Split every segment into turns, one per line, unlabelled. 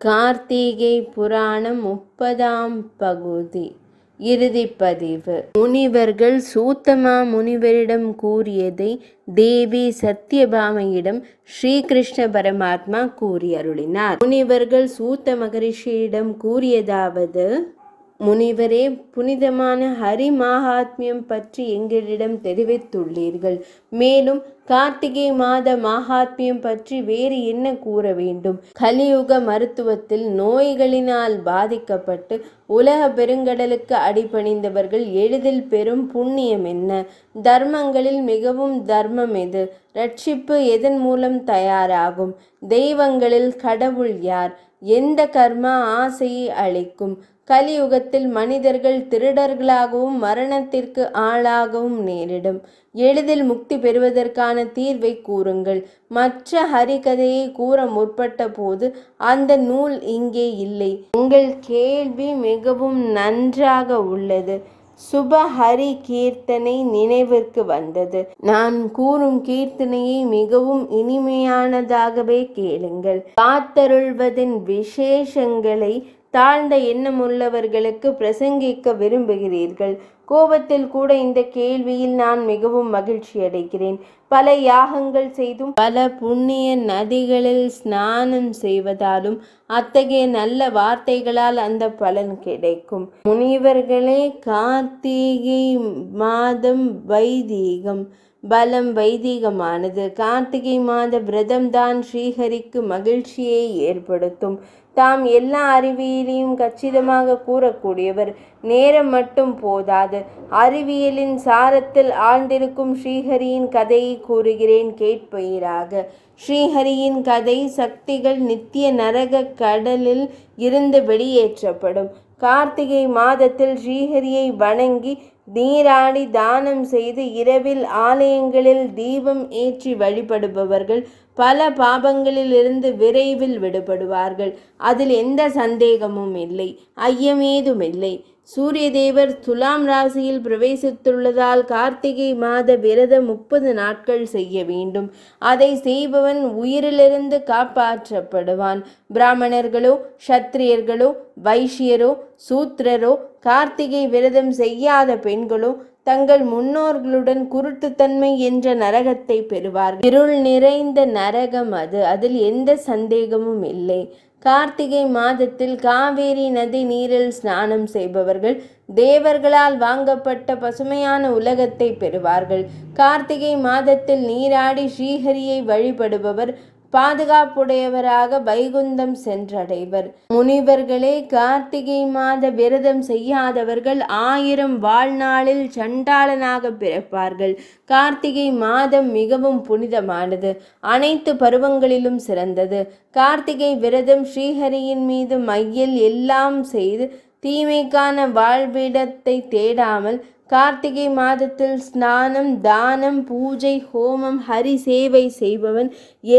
கார்த்திகை புராணம் 30ஆம் பகுதி. இறுதிப்பதிவு. முனிவர்கள் சூத்தமா முனிவரிடம் கூறியதை தேவி சத்யபாமையிடம் ஸ்ரீகிருஷ்ண பரமாத்மா கூறி அருளினார். முனிவர்கள் சூத்த மகரிஷியிடம் கூறியதாவது: முனிவரே, புனிதமான ஹரி மகாத்மியம் பற்றி எங்களிடம் தெரிவித்துள்ளீர்கள். மேலும் கார்த்திகை மாத மகாத்மியம் பற்றி வேறு என்ன கூற வேண்டும்? கலியுக மருத்துவத்தில் நோய்களினால் பாதிக்கப்பட்டு உலக பெருங்கடலுக்கு அடிபணிந்தவர்கள் எளிதில் பெறும் புண்ணியம் என்ன? தர்மங்களில் மிகவும் தர்மம் எது? ரட்சிப்பு எதன் மூலம் தயாராகும்? தெய்வங்களில் கடவுள் யார்? எந்த கர்மா ஆசையை அளிக்கும்? கலியுகத்தில் மனிதர்கள் திருடர்களாகவும் மரணத்திற்கு ஆளாகவும் நேரிடும். எளிதில் முக்தி பெறுவதற்கான தீர்வை கூறுங்கள். மற்ற ஹரிகதையை கூற முற்பட்ட போது அந்த நூல் இங்கே இல்லை. உங்கள் கேள்வி மிகவும் நன்றாக உள்ளது. சுப ஹரி கீர்த்தனை நினைவிற்கு வந்தது. நான் கூறும் கீர்த்தனையை மிகவும் இனிமையானதாகவே கேளுங்கள். காத்தருள்வதின் விசேஷங்களை தாழ்ந்த எண்ணமுள்ளவர்களுக்கு பிரசங்கிக்க விரும்புகிறீர்கள். கோபத்தில் கூட இந்த கேள்வியில் நான் மிகவும் மகிழ்ச்சி அடைகிறேன். பல யாகங்கள் செய்தும் பல புண்ணிய நதிகளில் ஸ்நானம் செய்வதாலும் அத்தகைய நல்ல வார்த்தைகளால் அந்த பலன் கிடைக்கும். முனிவர்களே, கார்த்திகை மாதம் வைதீகம், பலம் வைதீகமானது. கார்த்திகை மாத விரதம்தான் ஸ்ரீஹரிக்கு மகிழ்ச்சியை ஏற்படுத்தும். தாம் எல்லா அறிவியலையும் கச்சிதமாக கூறக்கூடியவர். நேரம் மட்டும் போதாது. அறிவியலின் சாரத்தில் ஆழ்ந்திருக்கும் ஸ்ரீஹரியின் கதையை கூறுகிறேன், கேட்பீராக. ஸ்ரீஹரியின் கதை: சக்திகள் நித்திய நரக கடலில் இருந்து வெளியேற்றப்படும். கார்த்திகை மாதத்தில் ஸ்ரீஹரியை வணங்கி நீராடி தானம் செய்து இரவில் ஆலயங்களில் தீபம் ஏற்றி வழிபடுபவர்கள் பல பாபங்களில் இருந்து விரைவில் விடுபடுவார்கள். அதில் எந்த சந்தேகமும் இல்லை, ஐயமேதுமில்லை. சூரிய தேவர் துலாம் ராசியில் பிரவேசித்துள்ளதால் கார்த்திகை மாத விரதம் 30 நாட்கள் செய்ய வேண்டும். அதை செய்பவன் உயிரிலிருந்து காப்பாற்றப்படுவான். பிராமணர்களோ சத்திரியர்களோ வைஷ்யரோ சூத்திரரோ கார்த்திகை விரதம் செய்யாத பெண்களோ தங்கள் முன்னோர்களுடன் குருட்டுத்தன்மை என்ற நரகத்தை பெறுவார்கள். இருள் நிறைந்த நரகம் அது, அதில் எந்த சந்தேகமும் இல்லை. கார்த்திகை மாதத்தில் காவேரி நதி நீரில் ஸ்நானம் செய்பவர்கள் தேவர்களால் வாங்கப்பட்ட பசுமையான உலகத்தை பெறுவார்கள். கார்த்திகை மாதத்தில் நீராடி ஸ்ரீஹரியை வழிபடுபவர் பாதுகாப்புடையவராக வைகுந்தம் சென்றடைவர். முனிவர்களே, கார்த்திகை மாத விரதம் செய்யாதவர்கள் 1000 வாழ்நாளில் சண்டாளனாக பிறப்பார்கள். கார்த்திகை மாதம் மிகவும் புனிதமானது, அனைத்து பருவங்களிலும் சிறந்தது. கார்த்திகை விரதம் ஸ்ரீஹரியின் மீது மையல் எல்லாம் செய்து தீமைக்கான வாழ்விடத்தை தேடாமல் கார்த்திகை மாதத்தில் ஸ்நானம், தானம், பூஜை, ஹோமம், ஹரி சேவை செய்பவன்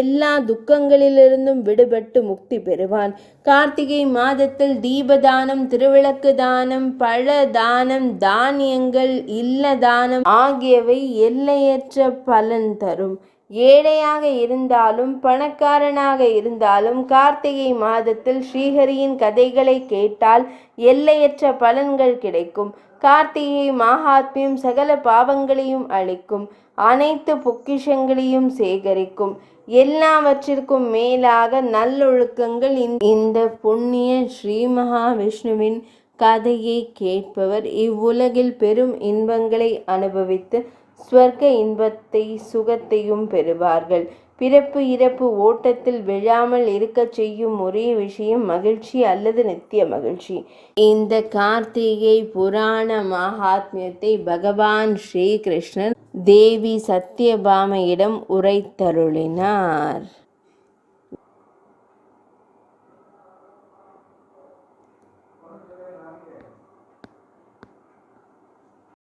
எல்லா துக்கங்களிலிருந்தும் விடுபட்டு முக்தி பெறுவான். கார்த்திகை மாதத்தில் தீபதானம், திருவிளக்கு தானம், பழ தானம், தானியங்கள், இல்ல தானம் ஆகியவை எல்லையற்ற பலன் தரும். ஏழையாக இருந்தாலும் பணக்காரனாக இருந்தாலும் கார்த்திகை மாதத்தில் ஸ்ரீஹரியின் கதைகளை கேட்டால் எல்லையற்ற பலன்கள் கிடைக்கும். கார்த்திகை மகாத்மியம் சகல பாவங்களையும் அழிக்கும், அனைத்து பொக்கிஷங்களையும் சேகரிக்கும். எல்லாவற்றிற்கும் மேலாக நல்லொழுக்கங்கள். இந்த புண்ணிய ஸ்ரீ மகாவிஷ்ணுவின் கதையை கேட்பவர் இவ்வுலகில் பெரும் இன்பங்களை அனுபவித்து ஸ்வர்க்க இன்பத்தை சுகத்தையும் பெறுவார்கள். பிறப்பு இறப்பு ஓட்டத்தில் விழாமல் இருக்க செய்யும் ஒரே விஷயம் மகிழ்ச்சி அல்லது நித்திய மகிழ்ச்சி. இந்த கார்த்திகை புராண மகாத்மியத்தை பகவான் ஸ்ரீகிருஷ்ணர் தேவி சத்யபாமையிடம் உரைத்தருளினார்.